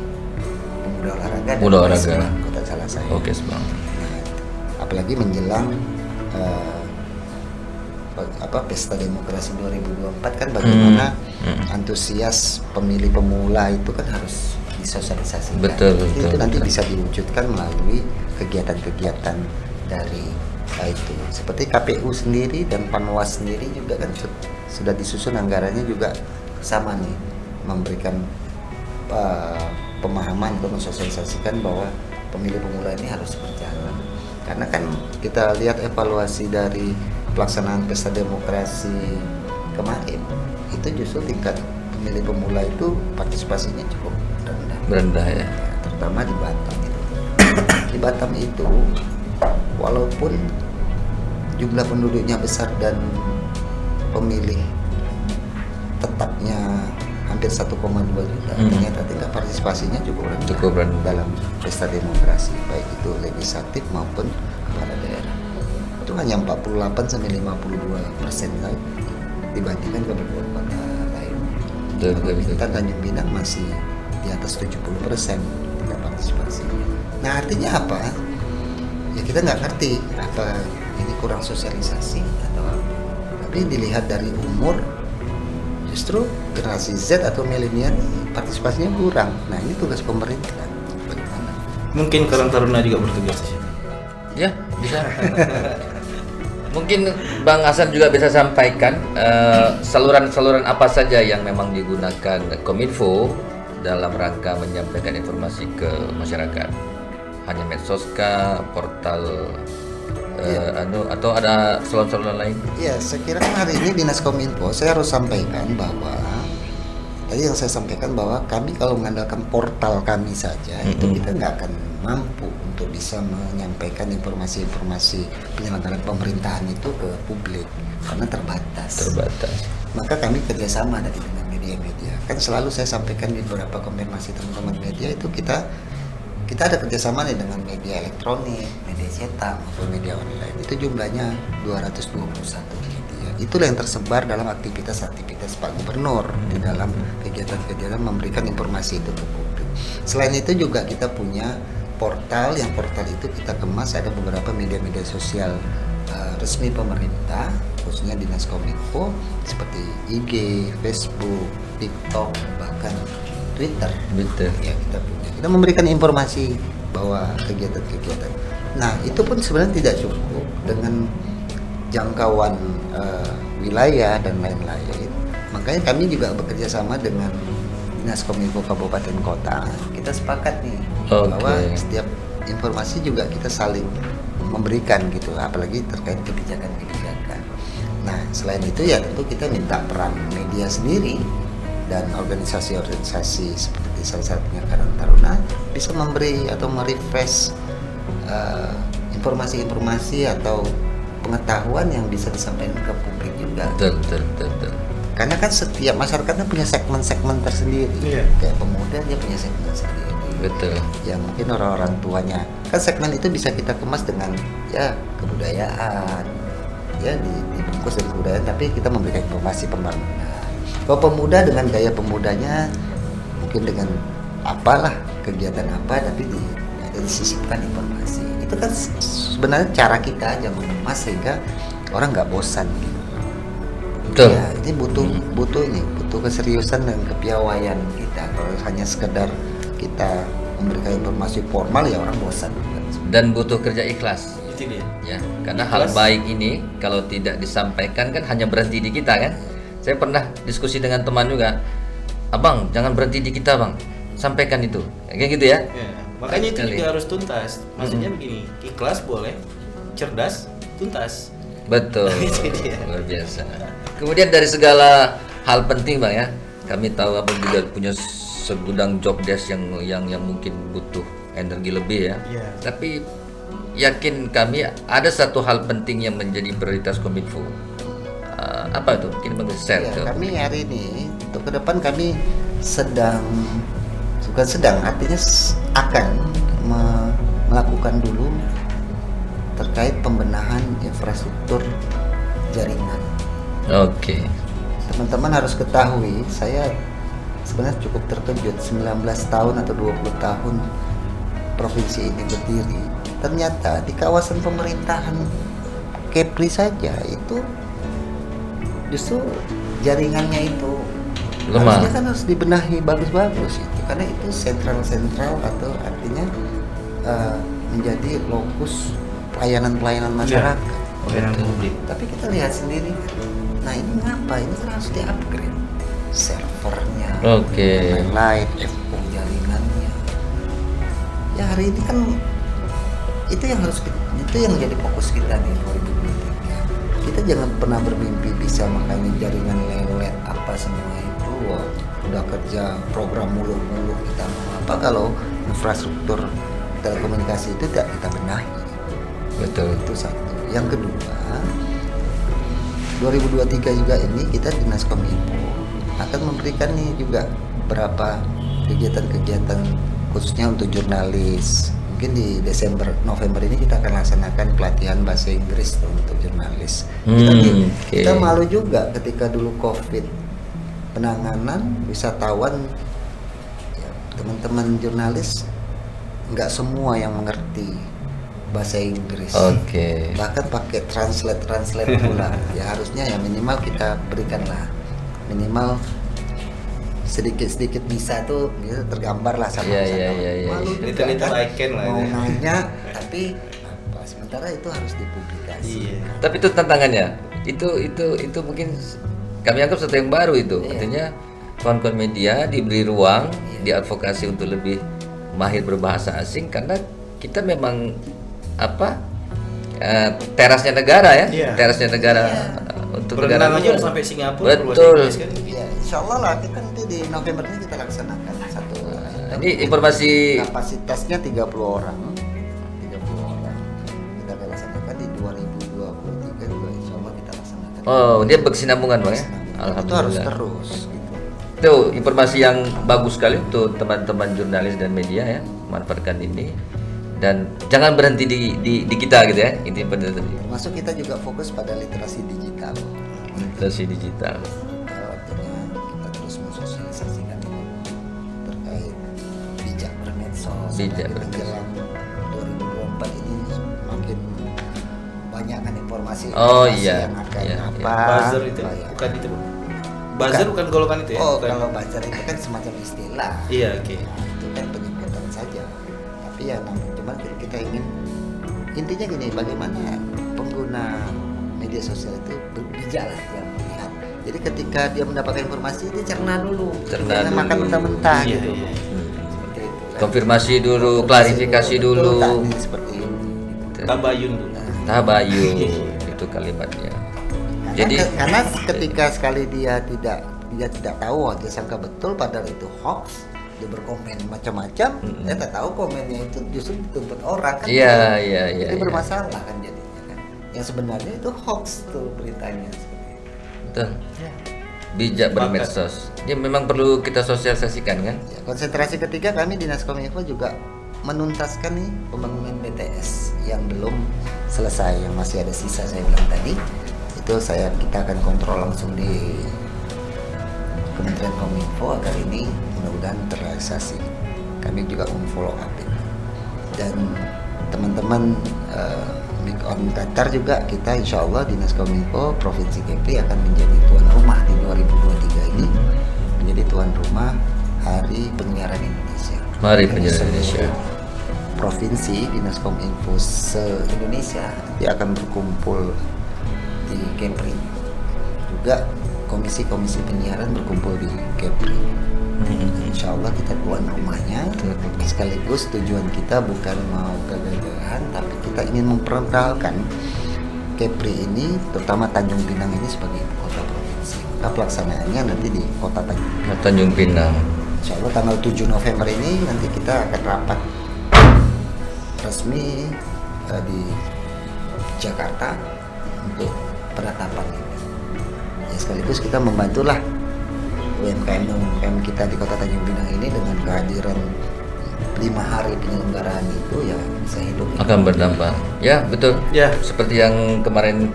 pemuda olahraga dan olahraga. Kota salah saya. Oke, Bang. Apalagi menjelang pesta demokrasi 2024 kan bagaimana antusias pemilih pemula itu kan harus disosialisasikan. Betul, Itu nanti betul. bisa diwujudkan melalui kegiatan-kegiatan dari itu. Seperti KPU sendiri dan Panwas sendiri juga kan sudah disusun anggarannya juga sama nih, memberikan pemahaman untuk mensosialisasikan bahwa pemilih pemula ini harus berjalan. Karena kan kita lihat evaluasi dari pelaksanaan pesta demokrasi kemarin, itu justru tingkat pemilih pemula itu partisipasinya cukup Rendah ya. terutama di Batam itu. Di Batam itu walaupun jumlah penduduknya besar dan pemilih tetapnya hampir 1,2 juta, ternyata tingkat partisipasinya cukup rendah dalam pesta demokrasi, baik itu legislatif maupun kepala daerah. Itu hanya 48 sampai 52% lagi dibandingkan kabupaten kota lain. Kita Tanjung Pinang masih di atas 70% tingkat partisipasi. Nah, artinya apa? Ya kita nggak ngerti apa ini kurang sosialisasi atau apa. Tapi dilihat dari umur, justru generasi Z atau milenial partisipasinya kurang. Nah, ini tugas pemerintah. Bagaimana? Mungkin Karang Taruna juga bertugas di sini. Ya, bisa. Mungkin Bang Hasan juga bisa sampaikan saluran-saluran apa saja yang memang digunakan Kominfo dalam rangka menyampaikan informasi ke masyarakat. Hanya medsos kah, portal atau ada saluran-saluran lain? Ya, saya kira kan hari ini Dinas Kominfo saya harus sampaikan bahwa tadi yang saya sampaikan bahwa kami kalau mengandalkan portal kami saja itu kita nggak akan mampu untuk bisa menyampaikan informasi-informasi penyelenggaraan pemerintahan itu ke publik karena terbatas. Maka kami kerjasama dari dengan media-media. Kan selalu saya sampaikan di beberapa konfirmasi teman-teman media itu kita ada kerjasama nih dengan media elektronik, media cetak maupun media online. Itu jumlahnya 221 media. Itulah yang tersebar dalam aktivitas-aktivitas Pak Gubernur di dalam kegiatan-kegiatan memberikan informasi itu ke publik. Selain itu juga kita punya portal, yang portal itu kita kemas ada beberapa media-media sosial resmi pemerintah, khususnya Dinas Kominfo seperti IG, Facebook, TikTok, bahkan Twitter. Ya, kita memberikan informasi bahwa kegiatan-kegiatan. Nah, itu pun sebenarnya tidak cukup dengan jangkauan wilayah dan lain-lain. Makanya kami juga bekerja sama dengan Dinas Kominfo Kabupaten Kota. Kita sepakat nih bahwa setiap informasi juga kita saling memberikan gitu, apalagi terkait kebijakan-kebijakan. Nah, selain itu ya tentu kita minta peran media sendiri dan organisasi-organisasi seperti salah satunya Karang Taruna bisa memberi atau merefresh informasi-informasi atau pengetahuan yang bisa disampaikan ke publik juga. Betul. Karena kan setiap masyarakatnya punya segmen-segmen tersendiri. Kayak pemuda dia punya segmen sendiri. Betul. Yang mungkin orang-orang tuanya. Kan segmen itu bisa kita kemas dengan ya kebudayaan. Ya dibungkus dengan kebudayaan, tapi kita memberikan informasi pembangunan. Kalau pemuda dengan gaya pemudanya mungkin dengan apalah kegiatan apa, tapi disisipkan informasi. Itu kan sebenarnya cara kita aja mengemas sehingga orang nggak bosan gitu. Betul. Ya, ini butuh keseriusan dan kepiawaian kita. Kalau hanya sekedar kita memberikan informasi formal ya orang bosan. Dan butuh kerja ikhlas. Itu dia. Ya, karena hal baik ini kalau tidak disampaikan kan hanya berhenti di kita kan. Saya pernah diskusi dengan teman juga, abang jangan berhenti di kita bang, sampaikan itu, kayak gitu ya. Makanya itu juga harus tuntas. Maksudnya begini, ikhlas boleh, cerdas, tuntas. Betul, luar biasa. Kemudian dari segala hal penting bang ya, kami tahu abang juga punya segudang job desk yang mungkin butuh energi lebih ya. Tapi yakin kami ada satu hal penting yang menjadi prioritas Kominfo. Apa itu? Mungkin bang share ke kami hari ini untuk ke depan kami artinya akan melakukan dulu terkait pembenahan infrastruktur jaringan. Oke. Teman-teman harus ketahui, saya sebenarnya cukup terkejut 19 tahun atau 20 tahun provinsi ini berdiri, ternyata di kawasan pemerintahan Kepri saja itu justru jaringannya itu lemah. harusnya kan harus dibenahi bagus-bagus itu, karena itu sentral atau artinya menjadi lokus pelayanan masyarakat. Pelayanan publik. Tapi kita lihat sendiri, nah ini ngapa? Ini kan harus di-upgrade servernya, lain-lain, FO jaringannya. Ya hari ini kan itu yang jadi fokus kita di 2023. Kita jangan pernah bermimpi bisa makanya jaringan lelet apa semua itu. Wah, udah kerja program muluk-muluk kita mau apa kalau infrastruktur telekomunikasi itu tidak kita benahi. Betul. Itu satu. Yang kedua, 2023 juga ini kita Dinas Kominfo akan memberikan nih juga beberapa kegiatan-kegiatan khususnya untuk jurnalis. Mungkin di November ini kita akan laksanakan pelatihan bahasa Inggris tuh untuk jurnalis. Kita malu juga ketika dulu COVID, penanganan wisatawan, ya, teman-teman jurnalis nggak semua yang mengerti bahasa Inggris. Bahkan pakai translate pula. Ya harusnya ya minimal kita berikanlah minimal sedikit bisa tuh gitu, tergambar lah sama malu juga Little icon lah mau ya. nanya tapi apa, sementara itu harus dipublikasi. Tapi itu tantangannya. Itu mungkin kami anggap sesuatu yang baru itu. Artinya kawan-kawan media diberi ruang diadvokasi untuk lebih mahir berbahasa asing karena kita memang terasnya negara ya. Terasnya negara untuk negara aja udah sampai Singapura. Betul. Ya, insyaallah lah kita nanti di November ini kita laksanakan satu. Ini informasi kapasitasnya 30 orang. 30 orang. Kita akan laksanakan di 2023 juga insyaallah kita laksanakan. Oh, dia berkesinambungan Bang ya. Alhamdulillah. Itu harus terus gitu. Itu informasi yang bagus sekali untuk teman-teman jurnalis dan media ya, manfaatkan ini. Dan jangan berhenti di kita gitu ya. Ini benar tadi. Termasuk kita juga fokus pada literasi digital. Literasi digital. Artinya kita terus mensosialisasikan ini terkait bijak bermedsos. Menjelang 2024 ini makin banyak kan informasi yang akan apa. Buzzer itu bukan itu. Buzzer bukan golongan itu ya? Kalau buzzer itu kan semacam istilah. Iya, oke. Nah, itu kan penyebutan saja. Tapi ya cuma kita ingin intinya gini, bagaimana pengguna media sosial itu bijak lah yang melihat. Jadi ketika dia mendapatkan informasi dia cerna dulu. Jangan makan mentah-mentah gitu. Seperti itu. Konfirmasi dulu, klarifikasi dulu. Seperti ini. Tabayun dulu. Tabayun itu kalimatnya. Karena ketika sekali dia tidak tahu, dia sangka betul padahal itu hoax, dia berkomen macam-macam, dia tak tahu komennya itu justru dituntut orang kan. Itu bermasalah kan jadinya kan. Yang sebenarnya itu hoax tuh beritanya seperti itu. Betul. Bijak bermedsos. Ini memang perlu kita sosialisasikan kan. Ya, konsentrasi ketiga kami Dinas Kominfo juga menuntaskan nih pembangunan BTS yang belum selesai, yang masih ada sisa saya bilang tadi. Itu kita akan kontrol langsung di Kementerian Kominfo agar ini mudah-mudahan terrealisasi. Kami juga memfollow up ini. Dan teman-teman Big On Qatar juga kita insya Allah Dinas Kominfo Provinsi Kepri akan menjadi tuan rumah di 2023 ini, menjadi tuan rumah Hari Penyiaran Indonesia. Hari Penyiaran Indonesia. Provinsi Dinas Kominfo se-Indonesia dia akan berkumpul di Kepri. Juga komisi-komisi penyiaran berkumpul di Kepri. Insya Allah kita tuan rumahnya. Sekaligus tujuan kita bukan mau gagah-gagahan, tapi kita ingin memperkenalkan Kepri ini, terutama Tanjung Pinang ini sebagai ibu kota provinsi. Nah, pelaksanaannya nanti di kota Tanjung Pinang. Insya Allah tanggal 7 November ini nanti kita akan rapat resmi di Jakarta untuk penetapan ini. Ya, sekaligus kita membantulah UMKM kita di Kota Tanjung Pinang ini dengan kehadiran 5 hari penyelenggaraan itu ya bisa hidup. Akan berdampak. Ya betul. Ya. Seperti yang kemarin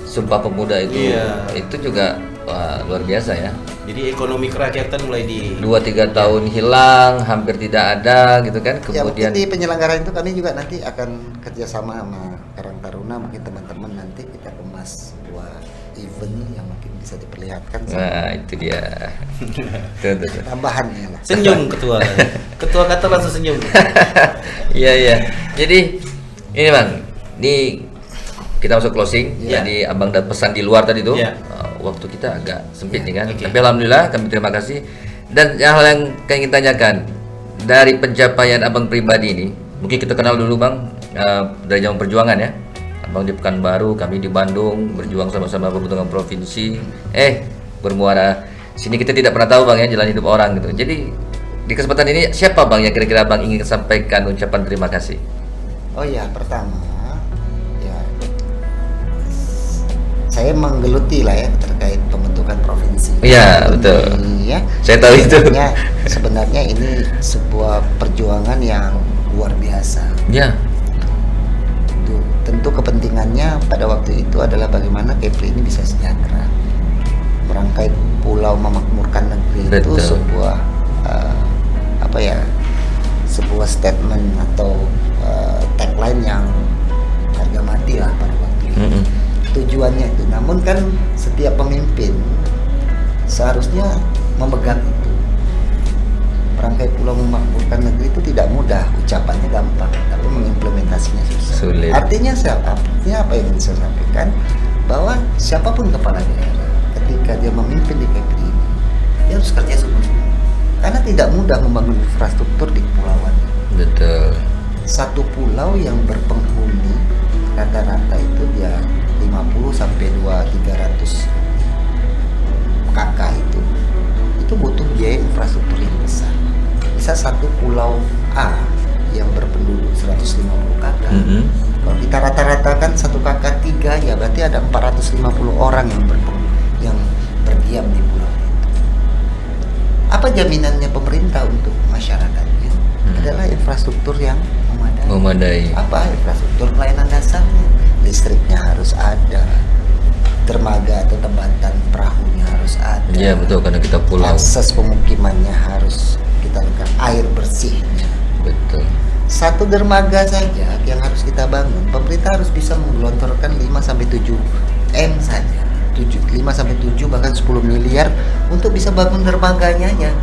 Sumpah Pemuda itu, itu juga Wah, luar biasa ya. Jadi ekonomi kerakyatan mulai di 2-3 tahun hilang, hampir tidak ada gitu kan. Ya Kemudian mungkin di penyelenggaraan itu kami juga nanti akan kerjasama sama Karang Taruna, mungkin teman-teman nanti kita kemas sebuah event yang mungkin bisa diperlihatkan. nah itu dia. Tuh. Tambahannya lah. senyum ketua. Ketua kata langsung senyum. Iya iya. Jadi ini Bang, ini kita masuk closing. Iya. Jadi Abang dapat pesan di luar tadi tuh. Iya. Waktu kita agak sempit nih kan. Oke. Tapi alhamdulillah kami terima kasih. Dan hal yang kami ingin tanyakan dari pencapaian Abang pribadi ini, mungkin kita kenal dulu Bang dari zaman perjuangan ya. Abang di Pekanbaru, kami di Bandung, berjuang sama-sama pembentukan provinsi. Bermuara sini kita tidak pernah tahu Bang ya jalan hidup orang gitu. Jadi di kesempatan ini siapa Bang yang kira-kira Bang ingin sampaikan ucapan terima kasih? Oh ya, pertama ya saya menggeluti lah ya terkait pembentukan provinsi. Iya, betul. Ya. Saya tahu itu. Sebenarnya ini sebuah perjuangan yang luar biasa. Ya. Tentu kepentingannya pada waktu itu adalah bagaimana Kepri ini bisa sejahtera. Merangkai pulau memakmurkan negeri. Betul. Itu sebuah sebuah statement atau tagline yang harga mati lah pada waktu itu. Tujuannya itu. Namun kan setiap pemimpin seharusnya memegang itu. Merangkai pulau memakmurkan negeri itu tidak mudah, ucapannya gampang, tapi mengimplementasinya susah. Sulit. Artinya apa yang ingin saya sampaikan? Bahwa siapapun kepala daerah ketika dia memimpin di Kepri ini, dia harus kerja sungguh-sungguh. Karena tidak mudah membangun infrastruktur di kepulauan. Betul. Satu pulau yang berpenghuni rata-rata itu dia 50 sampai 300 kakak itu butuh biaya infrastruktur yang besar. Bisa satu pulau A yang berpenduduk 150 kakak. Kalau kita rata-ratakan satu kakak 3, ya berarti ada 450 orang yang berdiam di pulau itu. Apa jaminannya pemerintah untuk masyarakatnya? Adalah infrastruktur yang memadai. Apa infrastruktur pelayanan dasarnya? Listriknya harus ada, dermaga atau tembatan perahunya harus ada. Iya betul, karena kita pulau. Akses pemukimannya harus kita lakukan, air bersihnya. Betul. Satu dermaga saja yang harus kita bangun, pemerintah harus bisa menggelontorkan 5 sampai 7 M saja. 5 sampai 7 bahkan 10 miliar untuk bisa bangun dermaganya aja.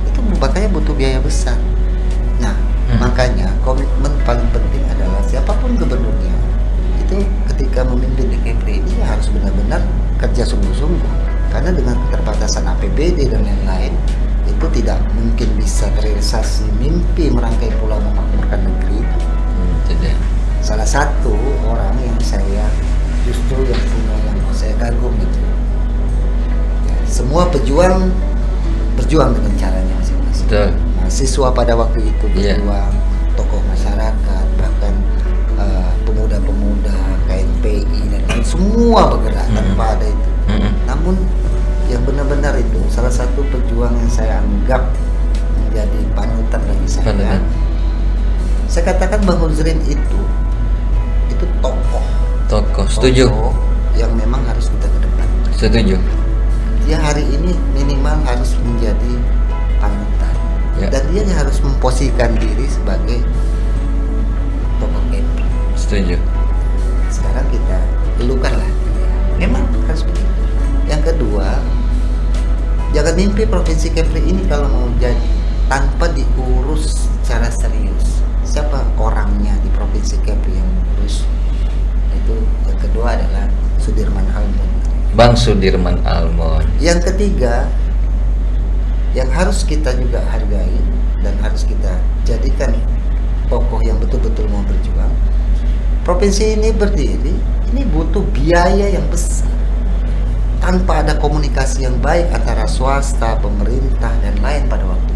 Itu makanya butuh biaya besar. Nah, makanya komitmen paling penting adalah siapapun gubernurnya itu ketika memimpin di Kepri ini harus benar-benar kerja sungguh-sungguh. Karena dengan keterbatasan APBD dan lain-lain itu tidak mungkin bisa terrealisasi mimpi merangkai pulau memakmurkan negeri. Salah satu orang yang saya justru yang saya kagum itu ya, semua pejuang berjuang dengan caranya masing-masing. Mahasiswa pada waktu itu berjuang, tokoh masyarakat, bahkan pemuda-pemuda KNPI dan lain semua bergerak tanpa ada itu. Namun yang benar-benar itu salah satu pejuang yang saya anggap menjadi panutan bagi saya. Saya katakan Bang Huzrin itu tokoh. Setuju. Tokoh yang memang harus kita kedepan. Setuju. Dia hari ini minimal harus menjadi panutan. Ya. Dan dia harus memposisikan diri sebagai tokoh Kepri. Setuju. Sekarang kita pelukanlah dia. Memang harus begitu. Yang kedua, jangan mimpi provinsi Kepri ini kalau mau jadi tanpa diurus secara serius. Siapa orangnya di provinsi Kepri yang urus? Itu yang kedua adalah Sudirman Almond. Bang Sudirman Almond. Yang ketiga, yang harus kita juga hargai dan harus kita jadikan tokoh yang betul-betul mau berjuang. Provinsi ini berdiri, ini butuh biaya yang besar. Tanpa ada komunikasi yang baik antara swasta, pemerintah, dan lain pada waktu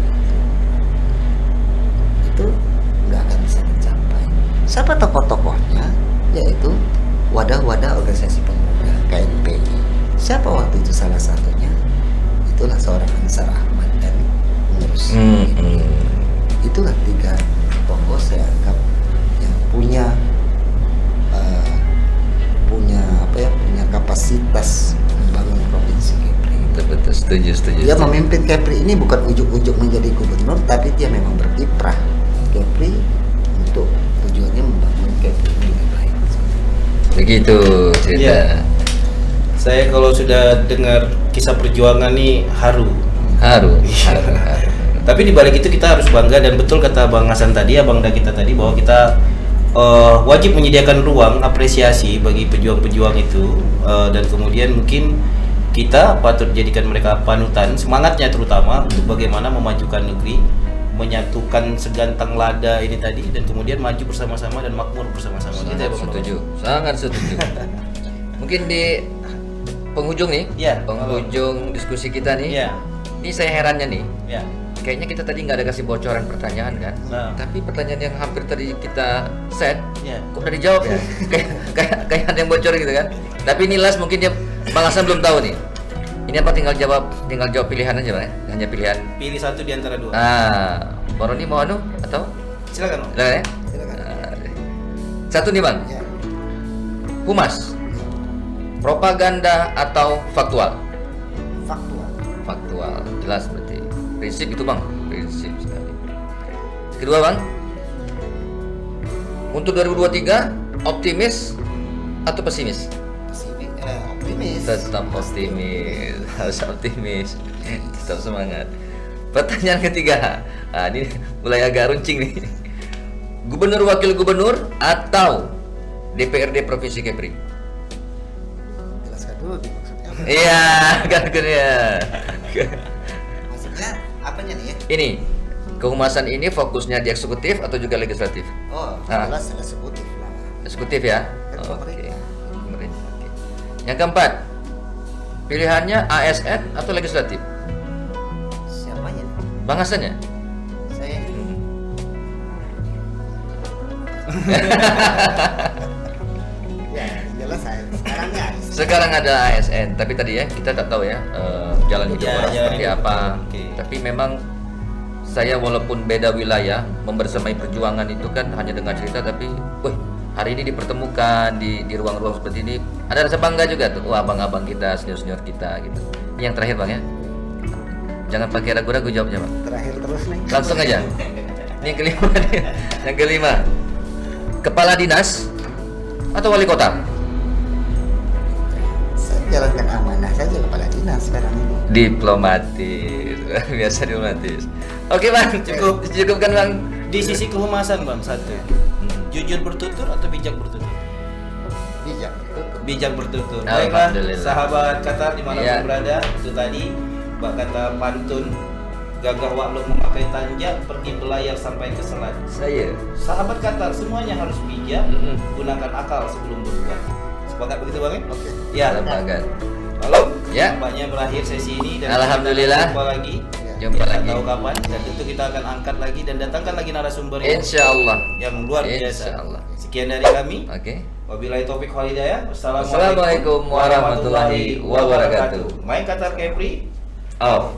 itu nggak akan bisa mencapai. Siapa tokoh-tokohnya? Yaitu wadah-wadah organisasi pemuda KNPI. Siapa waktu itu salah satunya? Itulah seorang Ansar Ahmad dan pengurus. Itulah 3 tokoh saya anggap yang punya punya kapasitas membangun provinsi. betul, setuju. Dia memimpin Kepri ini bukan ujuk-ujuk menjadi gubernur, tapi dia memang berkiprah Kepri untuk tujuannya membangun Kepri ini lebih baik. Begitu cerita. Iya. Saya kalau sudah dengar kisah perjuangan nih haru. Haru. Tapi di balik itu kita harus bangga, dan betul kata Bang Hasan tadi, Abang Da kita tadi, bahwa kita wajib menyediakan ruang apresiasi bagi pejuang-pejuang itu, dan kemudian mungkin kita patut jadikan mereka panutan, semangatnya terutama untuk bagaimana memajukan negeri, menyatukan segantang lada ini tadi, dan kemudian maju bersama-sama dan makmur bersama-sama. Gitu ya, Sangat Bang? setuju, sangat setuju. Mungkin di penghujung nih, Iya. penghujung diskusi kita nih. Iya. Ini saya herannya nih. Ya. Kayaknya kita tadi nggak ada kasih bocoran pertanyaan kan? Nah. Tapi pertanyaan yang hampir tadi kita set, Ya. kok udah dijawab ya? kayak ada yang bocor gitu kan? Tapi ini last mungkin dia Bang Hasan belum tahu nih. Ini apa, tinggal jawab pilihan aja Bang ya? Hanya pilihan. Pilih satu di antara dua. Bang Roni mau anu atau? Silakan, Bang. Silakan ya? Silakan. Satu nih Bang. Ya. Humas, propaganda atau faktual? Faktual. Jelas berarti. Prinsip itu Bang, prinsip sekali. Kedua Bang, untuk 2023 optimis atau pesimis? Optimis. Tetap optimis, harus optimis, tetap semangat. Pertanyaan ketiga, ini mulai agak runcing nih. Gubernur wakil gubernur atau DPRD Provinsi Kepri? Jelaskan dulu nih maksudnya apa. Iya, kan ya. Maksudnya apanya nih ya? Ini kehumasan ini fokusnya di eksekutif atau juga legislatif? Oh, Ah. jelas eksekutif lah. Eksekutif ya. Kan Oke. pemerintah. Pemerintah, oke. Yang keempat, pilihannya ASN atau legislatif? Siapanya nih? Bang Hasan ya? Saya ini. Hmm. Ya, jelas saya. Sekarang ya. Sekarang ada ASN, tapi tadi ya kita tak tahu ya jalan hidup Ya, orang jalan seperti hidup. apa. Oke. Tapi memang saya walaupun beda wilayah, membersamai perjuangan itu kan hanya dengan cerita, tapi wih, hari ini dipertemukan di ruang-ruang seperti ini, ada rasa bangga juga tuh. Wah, abang-abang kita, senior-senior kita gitu. Ini yang terakhir Bang ya. Jangan pakai ragu-ragu jawabnya Bang. Terakhir terus nih. Langsung aja. Ini yang kelima nih. Yang kelima. Kepala dinas atau wali kota? Saya jalankan amanah saja kepala dinas sekarang ini. Diplomatis. Biasa diplomatis. Oke Bang, cukup kan Bang? Di sisi kehumasan, Bang, satu. Jujur bertutur atau bijak bertutur? Bijak. Bijak bertutur. Baiklah, Alhamdulillah. sahabat Qatar dimanapun Iya. berada, itu tadi kata pantun, gagah wakluk memakai tanjak, pergi belayar sampai ke selat. Saya. Sahabat Qatar, semuanya harus bijak, Mm-mm. gunakan akal sebelum berbuat. Sepakat begitu Bang? Oke. Ya. Sepakat. Halo. Ya. Nampaknya berakhir sesi ini dan Alhamdulillah. kita jumpa lagi. Jumpa Kita lagi. tahu kapan, dan tentu kita akan angkat lagi dan datangkan lagi narasumber Insya Allah. yang luar biasa. Insya Allah. Sekian dari kami. Oke. Wabillahi taufik wal hidayah. Wassalamualaikum warahmatullahi wabarakatuh. Main Qatar Kepri. Off.